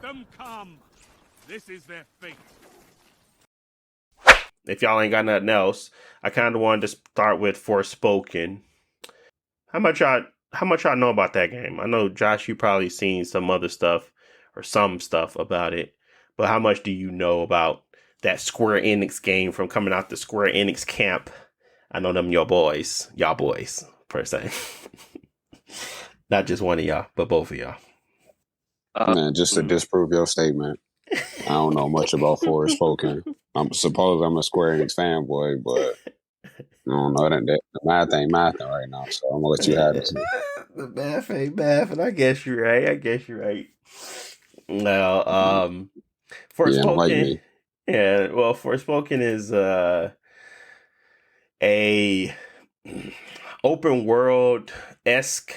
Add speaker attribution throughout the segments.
Speaker 1: them come. This is their fate.
Speaker 2: If y'all ain't got nothing else, I kind of wanted to start with Forspoken. How much y'all know about that game? I know Josh, you probably seen some other stuff or some stuff about it, but how much do you know about that Square Enix game from coming out the Square Enix camp? I know them y'all boys per se. Not just one of y'all, but both of y'all.
Speaker 3: Man, just to disprove your statement, I don't know much about Forspoken. I'm a Square Enix fanboy, but I don't know that the math ain't mathing right now, so I'm gonna let you have this.
Speaker 2: The math ain't math, and I guess you're right. Well,
Speaker 3: Yeah, like
Speaker 2: Forspoken.
Speaker 3: me.
Speaker 2: Yeah, well, Forspoken is a open world esque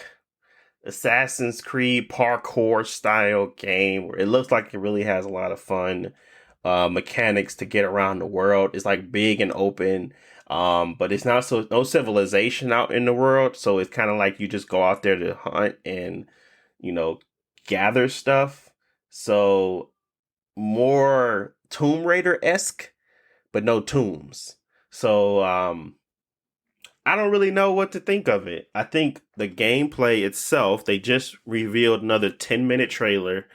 Speaker 2: Assassin's Creed parkour style game where it looks like it really has a lot of fun mechanics to get around the world. It's like big and open, but it's not no civilization out in the world, so it's kind of like you just go out there to hunt and gather stuff. So more Tomb Raider esque, but no tombs. So I don't really know what to think of it. I think the gameplay itself, they just revealed another 10-minute trailer.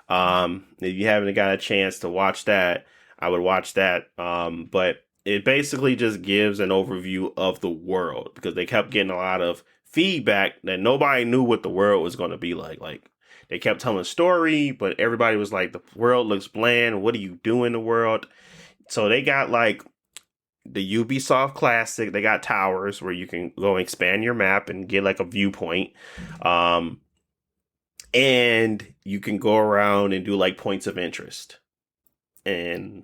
Speaker 2: If you haven't got a chance to watch that, I would watch that. But it basically just gives an overview of the world because they kept getting a lot of feedback that nobody knew what the world was going to be like. Like they kept telling a story, but everybody was like, the world looks bland. What do you do in the world? So they got like the Ubisoft Classic. They got towers where you can go and expand your map and get like a viewpoint. And you can go around and do like points of interest. And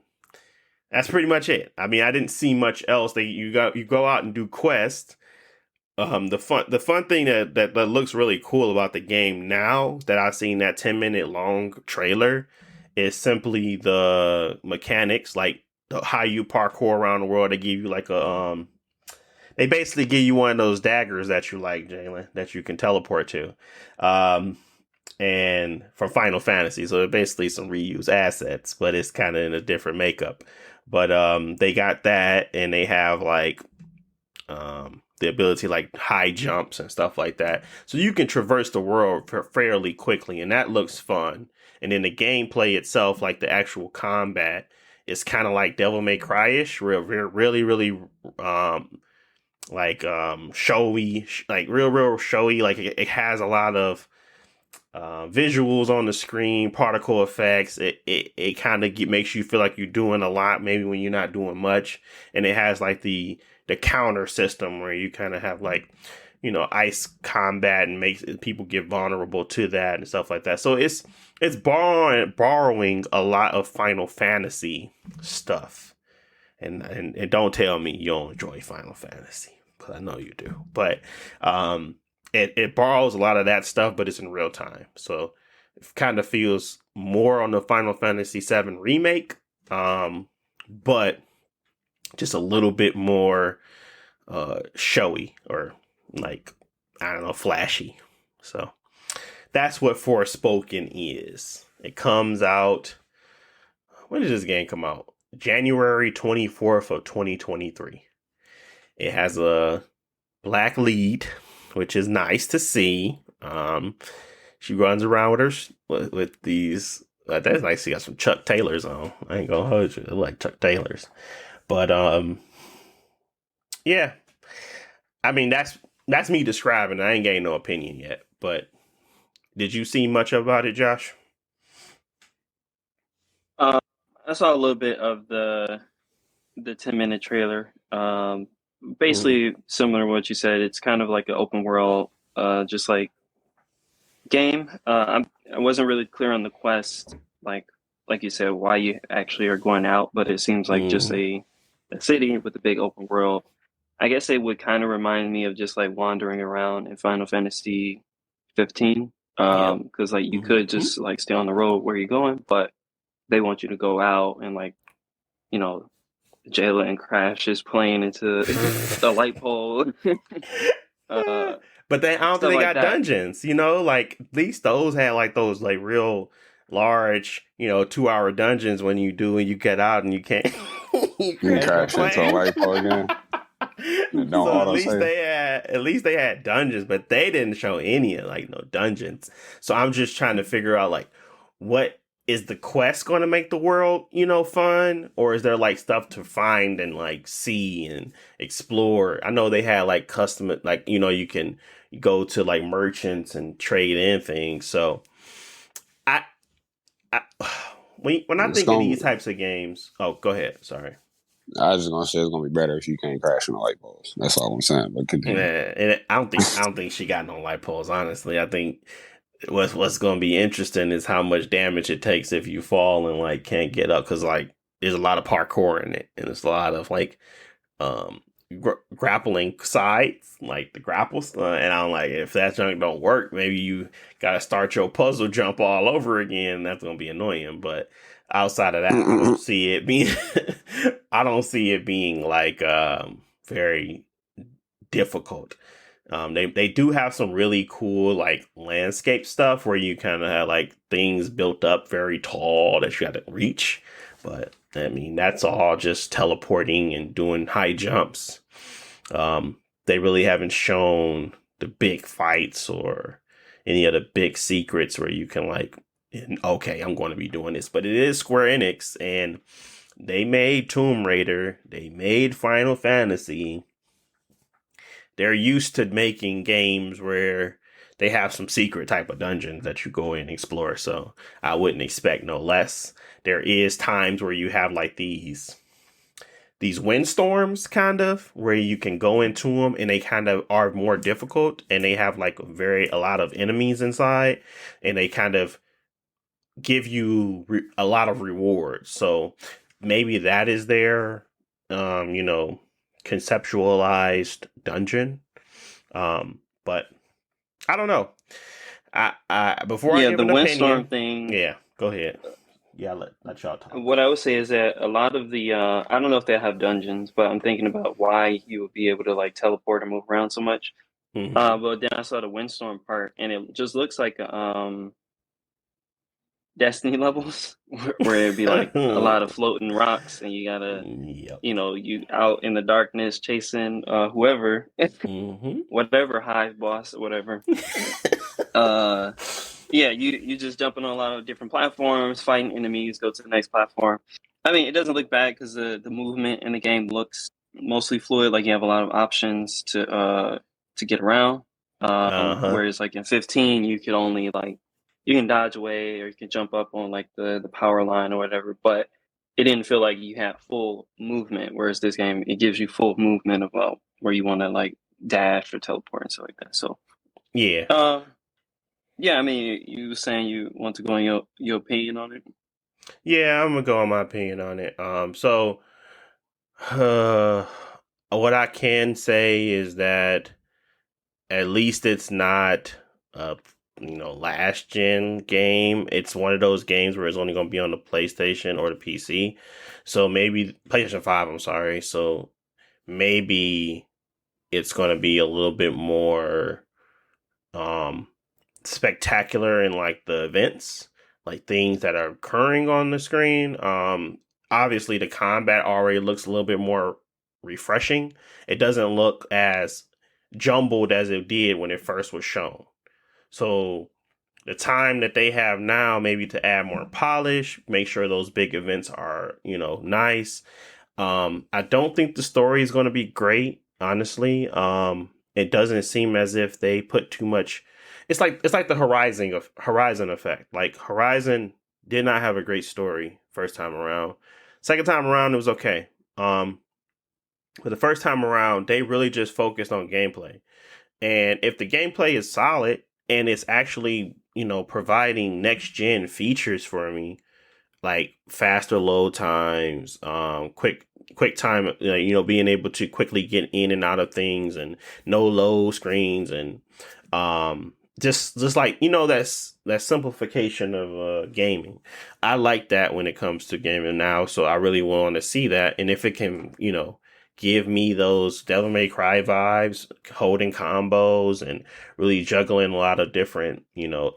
Speaker 2: that's pretty much it. I mean, I didn't see much else. You go out and do quests. The fun thing that looks really cool about the game now that I've seen that 10-minute long trailer is simply the mechanics, like how you parkour around the world. They give you like they basically give you one of those daggers that you like, Jalen, that you can teleport to, and from Final Fantasy. So it's basically some reused assets, but it's kind of in a different makeup. But they got that, and they have like the ability like high jumps and stuff like that. So you can traverse the world fairly quickly, and that looks fun. And then the gameplay itself, like the actual combat, is kind of like Devil May Cry-ish, really showy, like real showy. Like it has a lot of visuals on the screen, particle effects. It kind of makes you feel like you're doing a lot, maybe when you're not doing much. And it has like the counter system where you kind of have like, ice combat and makes people get vulnerable to that and stuff like that. So it's borrowing a lot of Final Fantasy stuff. And don't tell me you don't enjoy Final Fantasy, because I know you do. But it borrows a lot of that stuff, but it's in real time. So it kind of feels more on the Final Fantasy VII remake, but just a little bit more showy, or like, I don't know, flashy. So that's what Forspoken is. It comes out, when did this game come out? January 24th of 2023. It has a black lead, which is nice to see. She runs around with these. That's nice. She got some Chuck Taylors on. I ain't gonna hold you. They look like Chuck Taylors, but yeah. I mean, that's me describing. I ain't getting no opinion yet. But did you see much about it, Josh?
Speaker 4: I saw a little bit of the 10-minute trailer. Basically similar to what you said. It's kind of like an open world, just like game. I wasn't really clear on the quest, like you said, why you actually are going out, but it seems like just a city with a big open world. I guess it would kind of remind me of just like wandering around in Final Fantasy 15, because like you could just like stay on the road where you're going, but they want you to go out and like, Jayla and Crash is playing into the light pole.
Speaker 2: But I don't think they got dungeons, like at least those had like those like real large, 2-hour dungeons when you do and you get out and you can't you
Speaker 3: You
Speaker 2: crash your
Speaker 3: crash into a
Speaker 2: plane.
Speaker 3: light pole again. And don't
Speaker 2: So
Speaker 3: auto save.
Speaker 2: at least they had dungeons, but they didn't show any like no dungeons. So I'm just trying to figure out like what is the quest going to make the world, fun, or is there like stuff to find and like see and explore? I know they had like custom, like you can go to like merchants and trade in things. So I, I when I
Speaker 3: It's
Speaker 2: think of
Speaker 3: gonna.
Speaker 2: these types of games, oh, go ahead. Sorry.
Speaker 3: I was just gonna say it's gonna be better if you can't crash into light poles. That's all I'm saying. But continue.
Speaker 2: Yeah, and I don't think she got no light poles. Honestly, I think what's going to be interesting is how much damage it takes if you fall and like can't get up, because like there's a lot of parkour in it, and there's a lot of like um grappling sides, like the grapples, and I'm like, if that junk don't work, maybe you got to start your puzzle jump all over again. That's going to be annoying, but outside of that, I don't see it being I don't see it being like very difficult. They do have some really cool like landscape stuff where you kind of have like things built up very tall that you got to reach, but I mean that's all just teleporting and doing high jumps. They really haven't shown the big fights or any of the big secrets where you can like, okay, I'm going to be doing this. But it is Square Enix, and they made Tomb Raider, they made Final Fantasy. They're used to making games where they have some secret type of dungeons that you go in and explore. So I wouldn't expect no less. There is times where you have like these windstorms kind of where you can go into them and they kind of are more difficult, and they have like a lot of enemies inside, and they kind of give you a lot of rewards. So maybe that is their conceptualized dungeon. But I don't know. I before I
Speaker 4: Yeah,
Speaker 2: give
Speaker 4: the
Speaker 2: an
Speaker 4: windstorm
Speaker 2: opinion,
Speaker 4: thing.
Speaker 2: yeah, go ahead. Yeah, let y'all talk.
Speaker 4: What I would say is that a lot of the I don't know if they have dungeons, but I'm thinking about why you would be able to like teleport and move around so much.
Speaker 2: Mm-hmm.
Speaker 4: But then I saw the windstorm part, and it just looks like Destiny levels, where it'd be like a lot of floating rocks, and you gotta,
Speaker 2: Yep.
Speaker 4: you out in the darkness chasing whoever,
Speaker 2: Mm-hmm.
Speaker 4: whatever hive boss or whatever. Uh, yeah, you just jumping on a lot of different platforms, fighting enemies, go to the next platform. I mean, it doesn't look bad because the movement in the game looks mostly fluid. Like you have a lot of options to get around.
Speaker 2: Uh-huh.
Speaker 4: Whereas like in 15, you could only like you can dodge away or you can jump up on like the power line or whatever. But it didn't feel like you had full movement. Whereas this game, it gives you full movement of where you want to like dash or teleport and stuff like that. So.
Speaker 2: Yeah.
Speaker 4: Yeah, I mean, you were saying you want to go on your opinion on it.
Speaker 2: Yeah, I'm gonna go on my opinion on it. So uh what I can say is that at least it's not a last gen game. It's one of those games where it's only going to be on the PlayStation or the PC. So maybe PlayStation 5, I'm sorry. So maybe it's going to be a little bit more um spectacular in like the events, like things that are occurring on the screen. Obviously the combat already looks a little bit more refreshing. It doesn't look as jumbled as it did when it first was shown. So the time that they have now, maybe to add more polish, make sure those big events are, nice. I don't think the story is going to be great, honestly. It doesn't seem as if they put too much. It's like the Horizon effect. Like Horizon did not have a great story first time around. Second time around, it was okay. But the first time around, they really just focused on gameplay. And if the gameplay is solid and it's actually, providing next gen features for me, like faster load times, quick time, being able to quickly get in and out of things and no load screens and just like that simplification of gaming. I like that when it comes to gaming now, so I really want to see that. And if it can, give me those Devil May Cry vibes, holding combos and really juggling a lot of different,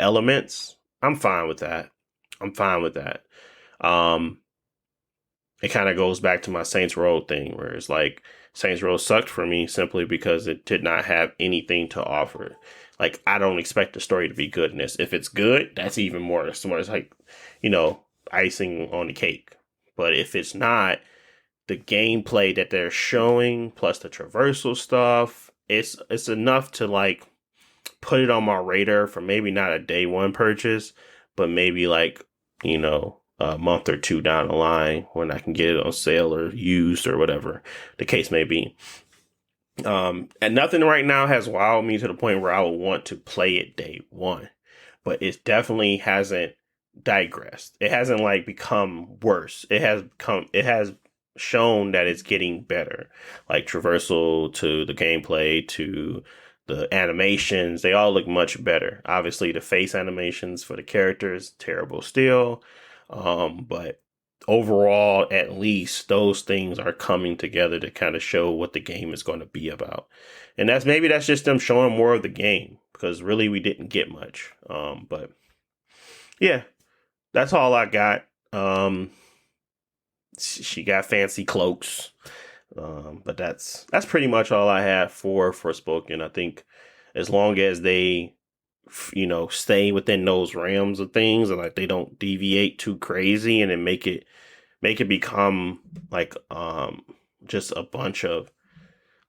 Speaker 2: elements, I'm fine with that. I'm fine with that. It kind of goes back to my Saints Row thing, where it's like Saints Row sucked for me simply because it did not have anything to offer. Like, I don't expect the story to be good in this. If it's good, that's even more. It's like, icing on the cake. But if it's not, the gameplay that they're showing plus the traversal stuff, it's enough to like put it on my radar for maybe not a day one purchase, but maybe like, a month or two down the line when I can get it on sale or used or whatever the case may be. And nothing right now has wowed me to the point where I would want to play it day one, but it definitely hasn't digressed. It hasn't like become worse. It has shown that it's getting better, like traversal to the gameplay to the animations. They all look much better. Obviously the face animations for the characters, terrible still. But overall, at least those things are coming together to kind of show what the game is going to be about. And that's just them showing more of the game, because really we didn't get much. But yeah, that's all I got. She got fancy cloaks. But that's pretty much all I have for Forspoken. I think as long as they stay within those realms of things and like they don't deviate too crazy and then make it become like just a bunch of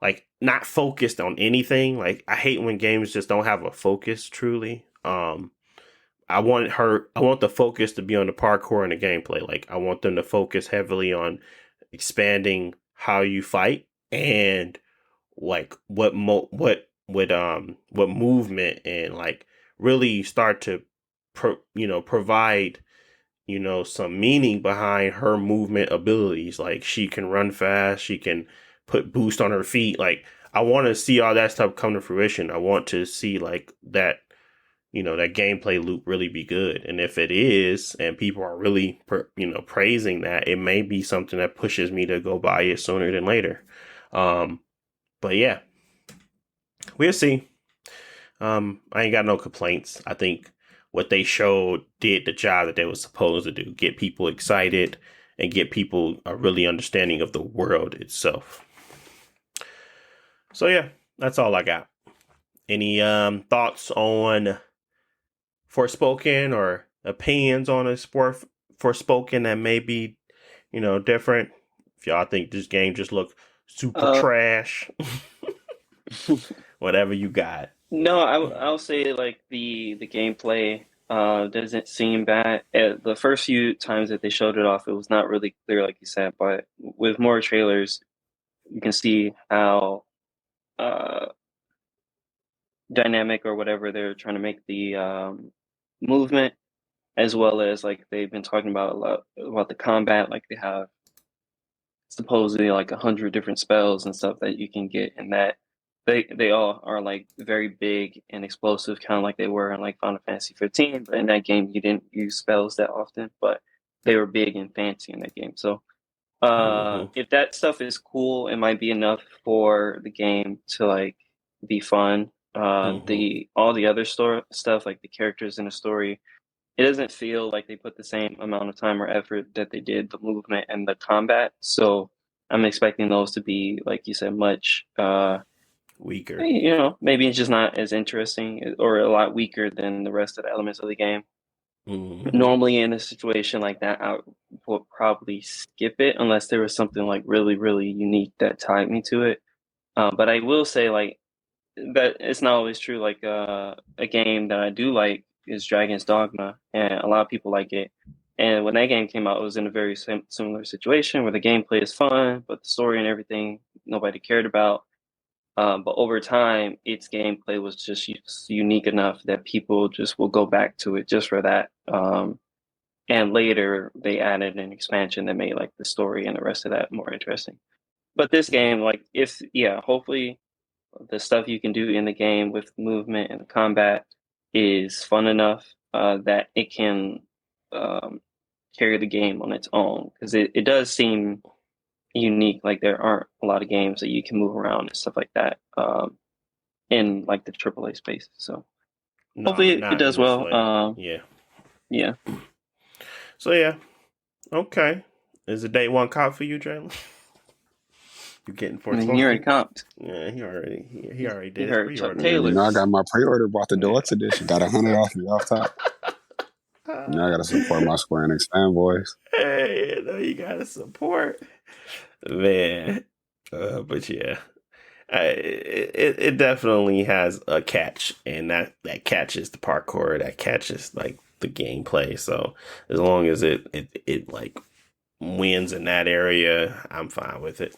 Speaker 2: like not focused on anything. Like, I hate when games just don't have a focus truly. I want the focus to be on the parkour and the gameplay. Like, I want them to focus heavily on expanding how you fight and like what movement, and like really start to provide some meaning behind her movement abilities. Like, she can run fast, she can put boost on her feet. Like, I want to see all that stuff come to fruition. I want to see like that that gameplay loop really be good. And if it is, and people are really praising that, it may be something that pushes me to go buy it sooner than later. But yeah, we'll see. I ain't got no complaints. I think what they showed did the job that they were supposed to do: get people excited and get people a really understanding of the world itself. So yeah, that's all I got. Any thoughts on Forspoken, or opinions on a sport Forspoken that may be different? If y'all think this game just look super trash, whatever you got.
Speaker 4: No, I'll say like the gameplay doesn't seem bad. The first few times that they showed it off, it was not really clear, like you said. But with more trailers, you can see how dynamic or whatever they're trying to make the movement, as well as like they've been talking about a lot about the combat. Like, they have supposedly like 100 different spells and stuff that you can get, and that they all are like very big and explosive, kind of like they were in like Final Fantasy 15. But in that game, you didn't use spells that often, but they were big and fancy in that game. So if that stuff is cool, it might be enough for the game to like be fun. All the other stuff, like the characters in the story, it doesn't feel like they put the same amount of time or effort that they did the movement and the combat. So I'm expecting those to be, like you said, much
Speaker 2: weaker.
Speaker 4: Maybe it's just not as interesting, or a lot weaker than the rest of the elements of the game. Normally in a situation like that, I would probably skip it unless there was something like really, really unique that tied me to it. But I will say like that it's not always true. Like a game that I do like is Dragon's Dogma, and a lot of people like it. And when that game came out, it was in a very similar situation where the gameplay is fun, but the story and everything nobody cared about. But over time, its gameplay was just unique enough that people just will go back to it just for that. And later, they added an expansion that made like the story and the rest of that more interesting. But this game, like, hopefully the stuff you can do in the game with movement and combat is fun enough that it can carry the game on its own, because it does seem unique. Like, there aren't a lot of games that you can move around and stuff like that in like the AAA space. So hopefully it does well.
Speaker 2: yeah.
Speaker 4: Yeah.
Speaker 2: So yeah, okay. Is it day one cop for you, Jalen? You getting
Speaker 4: I mean, he already
Speaker 2: Forspoken?
Speaker 4: comped.
Speaker 2: Yeah, he already
Speaker 4: He
Speaker 2: did his
Speaker 4: heard Chuck
Speaker 2: pre-order.
Speaker 3: Man, you
Speaker 4: Taylor.
Speaker 3: know, I got my pre-order, bought the
Speaker 2: Yeah.
Speaker 3: deluxe edition, got 100 off me off top. You know, I gotta support my Square Enix fanboys.
Speaker 2: Hey, you know you gotta support, man. But yeah, it definitely has a catch, and that catches the parkour, that catches like the gameplay. So as long as it like wins in that area, I'm fine with it.